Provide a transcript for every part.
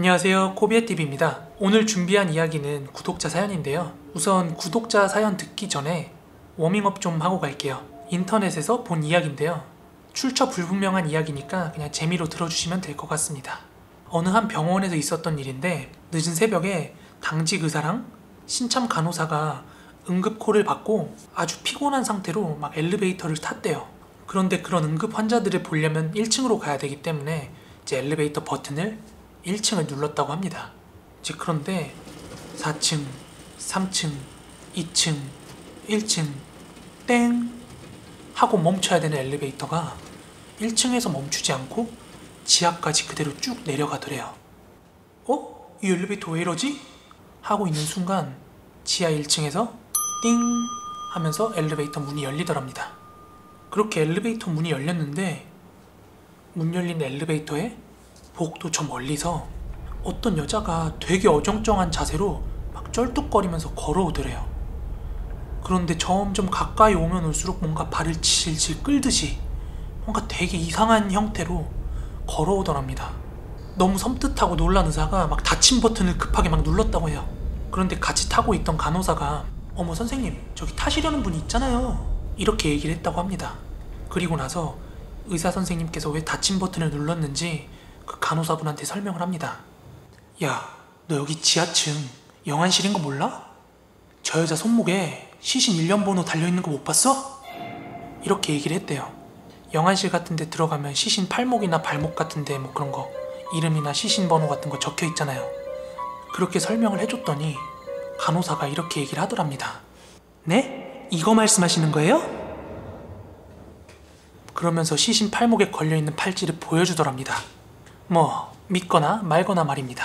안녕하세요, 코비애TV입니다. 오늘 준비한 이야기는 구독자 사연인데요. 우선 구독자 사연 듣기 전에 워밍업 좀 하고 갈게요. 인터넷에서 본 이야기인데요. 출처 불분명한 이야기니까 그냥 재미로 들어주시면 될 것 같습니다. 어느 한 병원에서 있었던 일인데 늦은 새벽에 당직 의사랑 신참 간호사가 응급콜을 받고 아주 피곤한 상태로 막 엘리베이터를 탔대요. 그런데 그런 응급 환자들을 보려면 1층으로 가야 되기 때문에 이제 엘리베이터 버튼을 1층을 눌렀다고 합니다. 이제 그런데 4층, 3층, 2층, 1층 땡 하고 멈춰야 되는 엘리베이터가 1층에서 멈추지 않고 지하까지 그대로 쭉 내려가더래요. 이 엘리베이터 왜 이러지? 하고 있는 순간 지하 1층에서 띵 하면서 엘리베이터 문이 열리더랍니다. 그렇게 엘리베이터 문이 열렸는데 문 열린 엘리베이터에 복도 저 멀리서 어떤 여자가 되게 어정쩡한 자세로 막 쩔뚝거리면서 걸어오더래요. 그런데 점점 가까이 오면 올수록 뭔가 발을 질질 끌듯이 뭔가 되게 이상한 형태로 걸어오더랍니다. 너무 섬뜩하고 놀란 의사가 막 닫힌 버튼을 급하게 막 눌렀다고 해요. 그런데 같이 타고 있던 간호사가 어머 선생님 저기 타시려는 분이 있잖아요 이렇게 얘기를 했다고 합니다. 그리고 나서 의사 선생님께서 왜 닫힌 버튼을 눌렀는지 그 간호사분한테 설명을 합니다. 야, 너 여기 지하층 영안실인 거 몰라? 저 여자 손목에 시신 1년 번호 달려있는 거 못 봤어? 이렇게 얘기를 했대요. 영안실 같은 데 들어가면 시신 팔목이나 발목 같은 데 뭐 그런 거 이름이나 시신 번호 같은 거 적혀 있잖아요. 그렇게 설명을 해줬더니 간호사가 이렇게 얘기를 하더랍니다. 네? 이거 말씀하시는 거예요? 그러면서 시신 팔목에 걸려있는 팔찌를 보여주더랍니다. 뭐 믿거나 말거나 말입니다.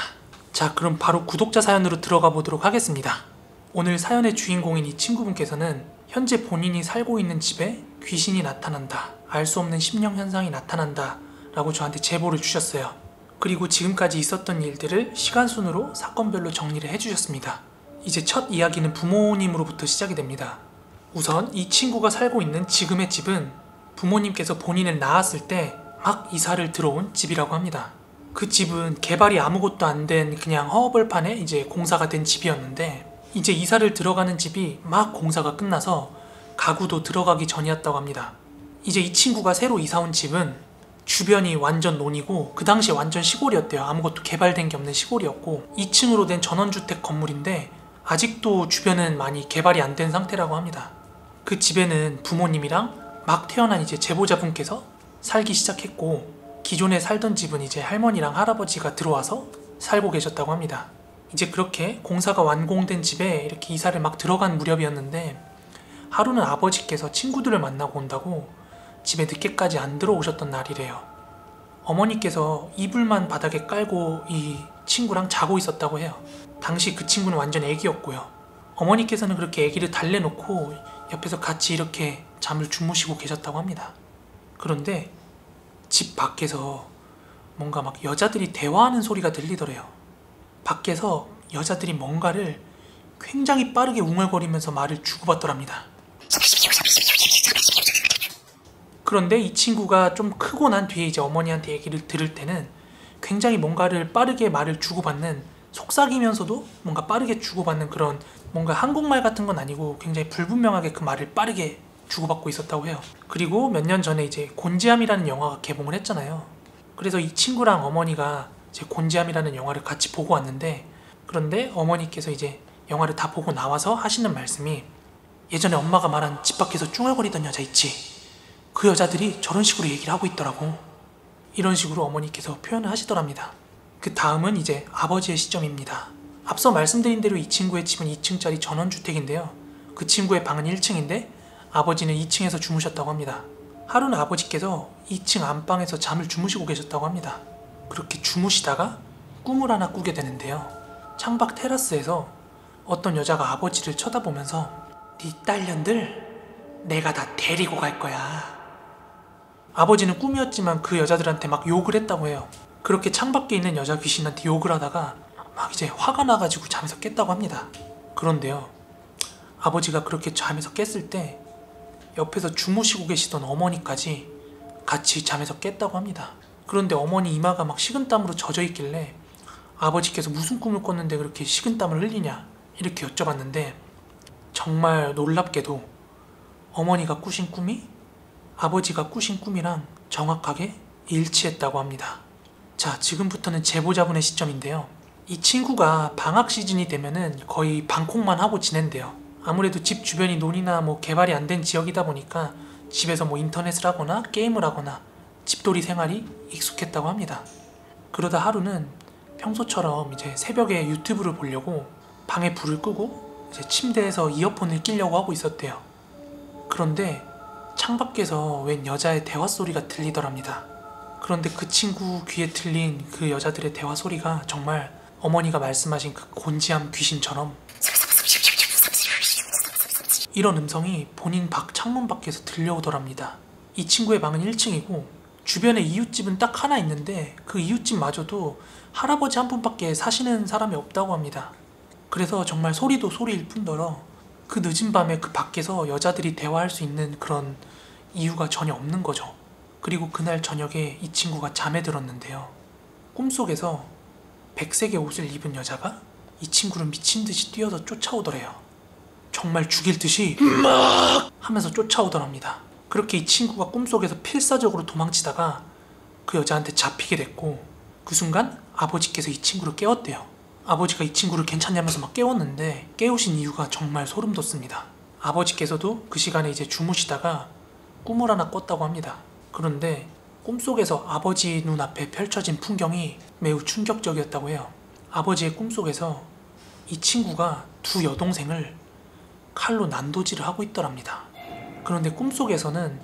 자, 그럼 바로 구독자 사연으로 들어가 보도록 하겠습니다. 오늘 사연의 주인공인 이 친구분께서는 현재 본인이 살고 있는 집에 귀신이 나타난다, 알 수 없는 심령 현상이 나타난다 라고 저한테 제보를 주셨어요. 그리고 지금까지 있었던 일들을 시간 순으로 사건별로 정리를 해주셨습니다. 이제 첫 이야기는 부모님으로부터 시작이 됩니다. 우선 이 친구가 살고 있는 지금의 집은 부모님께서 본인을 낳았을 때 막 이사를 들어온 집이라고 합니다. 그 집은 개발이 아무것도 안 된 그냥 허허벌판에 이제 공사가 된 집이었는데 이제 이사를 들어가는 집이 막 공사가 끝나서 가구도 들어가기 전이었다고 합니다. 이제 이 친구가 새로 이사 온 집은 주변이 완전 논이고 그 당시에 완전 시골이었대요. 아무것도 개발된 게 없는 시골이었고 2층으로 된 전원주택 건물인데 아직도 주변은 많이 개발이 안 된 상태라고 합니다. 그 집에는 부모님이랑 막 태어난 이제 제보자분께서 살기 시작했고 기존에 살던 집은 이제 할머니랑 할아버지가 들어와서 살고 계셨다고 합니다. 이제 그렇게 공사가 완공된 집에 이렇게 이사를 막 들어간 무렵이었는데 하루는 아버지께서 친구들을 만나고 온다고 집에 늦게까지 안 들어오셨던 날이래요. 어머니께서 이불만 바닥에 깔고 이 친구랑 자고 있었다고 해요. 당시 그 친구는 완전 애기였고요. 어머니께서는 그렇게 애기를 달래놓고 옆에서 같이 이렇게 잠을 주무시고 계셨다고 합니다. 그런데 집 밖에서 뭔가 막 여자들이 대화하는 소리가 들리더래요. 밖에서 여자들이 뭔가를 굉장히 빠르게 웅얼거리면서 말을 주고받더랍니다. 그런데 이 친구가 좀 크고 난 뒤에 이제 어머니한테 얘기를 들을 때는 굉장히 뭔가를 빠르게 말을 주고받는, 속삭이면서도 뭔가 빠르게 주고받는 그런 뭔가 한국말 같은 건 아니고 굉장히 불분명하게 그 말을 빠르게 주고받고 있었다고 해요. 그리고 몇 년 전에 이제 곤지암이라는 영화가 개봉을 했잖아요. 그래서 이 친구랑 어머니가 이제 곤지암이라는 영화를 같이 보고 왔는데 그런데 어머니께서 이제 영화를 다 보고 나와서 하시는 말씀이 예전에 엄마가 말한 집 밖에서 쭝얼거리던 여자 있지? 그 여자들이 저런 식으로 얘기를 하고 있더라고. 이런 식으로 어머니께서 표현을 하시더랍니다. 그 다음은 이제 아버지의 시점입니다. 앞서 말씀드린 대로 이 친구의 집은 2층짜리 전원주택인데요. 그 친구의 방은 1층인데 아버지는 2층에서 주무셨다고 합니다. 하루는 아버지께서 2층 안방에서 잠을 주무시고 계셨다고 합니다. 그렇게 주무시다가 꿈을 하나 꾸게 되는데요. 창밖 테라스에서 어떤 여자가 아버지를 쳐다보면서 네 딸년들 내가 다 데리고 갈 거야. 아버지는 꿈이었지만 그 여자들한테 막 욕을 했다고 해요. 그렇게 창밖에 있는 여자 귀신한테 욕을 하다가 막 이제 화가 나가지고 잠에서 깼다고 합니다. 그런데요, 아버지가 그렇게 잠에서 깼을 때 옆에서 주무시고 계시던 어머니까지 같이 잠에서 깼다고 합니다. 그런데 어머니 이마가 막 식은땀으로 젖어 있길래 아버지께서 무슨 꿈을 꿨는데 그렇게 식은땀을 흘리냐 이렇게 여쭤봤는데 정말 놀랍게도 어머니가 꾸신 꿈이 아버지가 꾸신 꿈이랑 정확하게 일치했다고 합니다. 자, 지금부터는 제보자분의 시점인데요. 이 친구가 방학 시즌이 되면은 거의 방콕만 하고 지낸대요. 아무래도 집 주변이 논이나 뭐 개발이 안 된 지역이다 보니까 집에서 뭐 인터넷을 하거나 게임을 하거나 집돌이 생활이 익숙했다고 합니다. 그러다 하루는 평소처럼 이제 새벽에 유튜브를 보려고 방에 불을 끄고 이제 침대에서 이어폰을 끼려고 하고 있었대요. 그런데 창밖에서 웬 여자의 대화 소리가 들리더랍니다. 그런데 그 친구 귀에 들린 그 여자들의 대화 소리가 정말 어머니가 말씀하신 그 곤지암 귀신처럼 이런 음성이 본인 창문 밖에서 들려오더랍니다. 이 친구의 방은 1층이고 주변에 이웃집은 딱 하나 있는데 그 이웃집마저도 할아버지 한 분밖에 사시는 사람이 없다고 합니다. 그래서 정말 소리도 소리일 뿐더러 그 늦은 밤에 그 밖에서 여자들이 대화할 수 있는 그런 이유가 전혀 없는 거죠. 그리고 그날 저녁에 이 친구가 잠에 들었는데요. 꿈속에서 백색의 옷을 입은 여자가 이 친구를 미친 듯이 뛰어서 쫓아오더래요. 정말 죽일 듯이 막 하면서 쫓아오더랍니다. 그렇게 이 친구가 꿈속에서 필사적으로 도망치다가 그 여자한테 잡히게 됐고 그 순간 아버지께서 이 친구를 깨웠대요. 아버지가 이 친구를 괜찮냐면서 막 깨웠는데 깨우신 이유가 정말 소름 돋습니다. 아버지께서도 그 시간에 이제 주무시다가 꿈을 하나 꿨다고 합니다. 그런데 꿈속에서 아버지 눈앞에 펼쳐진 풍경이 매우 충격적이었다고 해요. 아버지의 꿈속에서 이 친구가 두 여동생을 칼로 난도질을 하고 있더랍니다. 그런데 꿈속에서는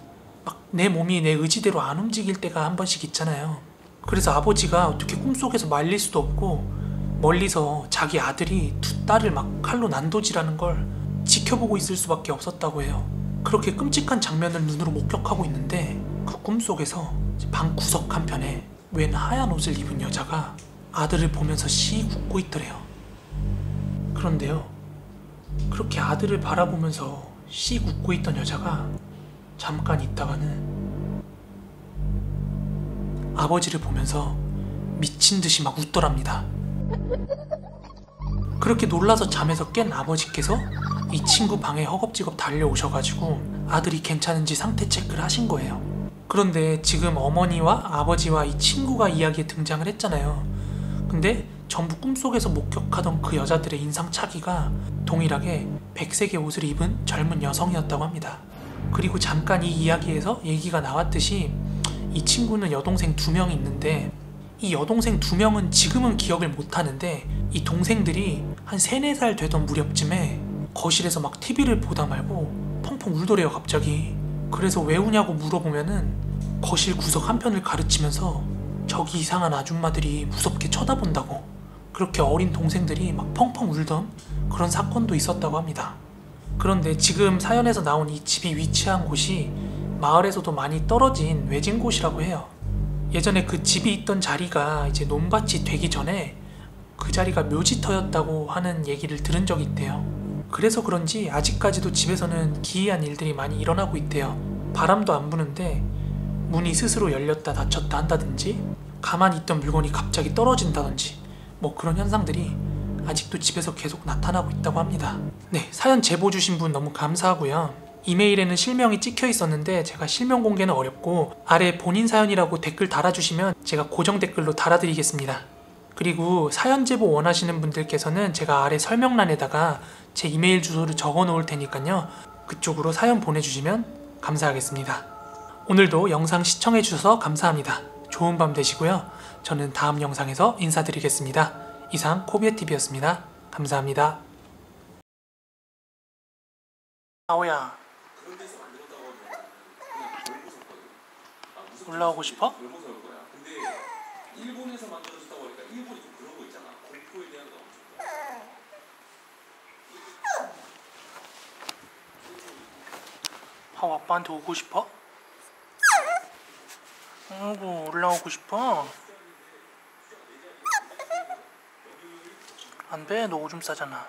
막 내 몸이 내 의지대로 안 움직일 때가 한 번씩 있잖아요. 그래서 아버지가 어떻게 꿈속에서 말릴 수도 없고 멀리서 자기 아들이 두 딸을 막 칼로 난도질하는 걸 지켜보고 있을 수밖에 없었다고 해요. 그렇게 끔찍한 장면을 눈으로 목격하고 있는데 그 꿈속에서 방 구석 한편에 웬 하얀 옷을 입은 여자가 아들을 보면서 씩 웃고 있더래요. 그런데요, 그렇게 아들을 바라보면서 씩 웃고 있던 여자가 잠깐 있다가는 아버지를 보면서 미친 듯이 막 웃더랍니다. 그렇게 놀라서 잠에서 깬 아버지께서 이 친구 방에 허겁지겁 달려오셔가지고 아들이 괜찮은지 상태 체크를 하신 거예요. 그런데 지금 어머니와 아버지와 이 친구가 이야기에 등장을 했잖아요. 근데 전부 꿈속에서 목격하던 그 여자들의 인상착의가 동일하게 백색의 옷을 입은 젊은 여성이었다고 합니다. 그리고 잠깐 이 이야기에서 얘기가 나왔듯이 이 친구는 여동생 2명이 있는데 이 여동생 2명은 지금은 기억을 못하는데 이 동생들이 한 3, 4살 되던 무렵쯤에 거실에서 막 TV를 보다 말고 펑펑 울더래요 갑자기. 그래서 왜 우냐고 물어보면은 거실 구석 한편을 가르치면서 저기 이상한 아줌마들이 무섭게 쳐다본다고 그렇게 어린 동생들이 막 펑펑 울던 그런 사건도 있었다고 합니다. 그런데 지금 사연에서 나온 이 집이 위치한 곳이 마을에서도 많이 떨어진 외진 곳이라고 해요. 예전에 그 집이 있던 자리가 이제 논밭이 되기 전에 그 자리가 묘지터였다고 하는 얘기를 들은 적이 있대요. 그래서 그런지 아직까지도 집에서는 기이한 일들이 많이 일어나고 있대요. 바람도 안 부는데 문이 스스로 열렸다 닫혔다 한다든지 가만히 있던 물건이 갑자기 떨어진다든지 뭐 그런 현상들이 아직도 집에서 계속 나타나고 있다고 합니다. 네, 사연 제보 주신 분 너무 감사하고요. 이메일에는 실명이 찍혀 있었는데 제가 실명 공개는 어렵고 아래 본인 사연이라고 댓글 달아주시면 제가 고정 댓글로 달아드리겠습니다. 그리고 사연 제보 원하시는 분들께서는 제가 아래 설명란에다가 제 이메일 주소를 적어 놓을 테니까요. 그쪽으로 사연 보내주시면 감사하겠습니다. 오늘도 영상 시청해 주셔서 감사합니다. 좋은 밤 되시고요. 저는 다음 영상에서 인사드리겠습니다. 이상 코비애TV였습니다. 감사합니다. 아오야, 올라오고 싶어? 일본에서 만들어졌다고 하니까 일본이 좀 그런 거 있잖아. 공포에 대한 거. 하오 아빠한테 오고 싶어? 아이고 올라오고 싶어? 안 돼, 너 오줌 싸잖아.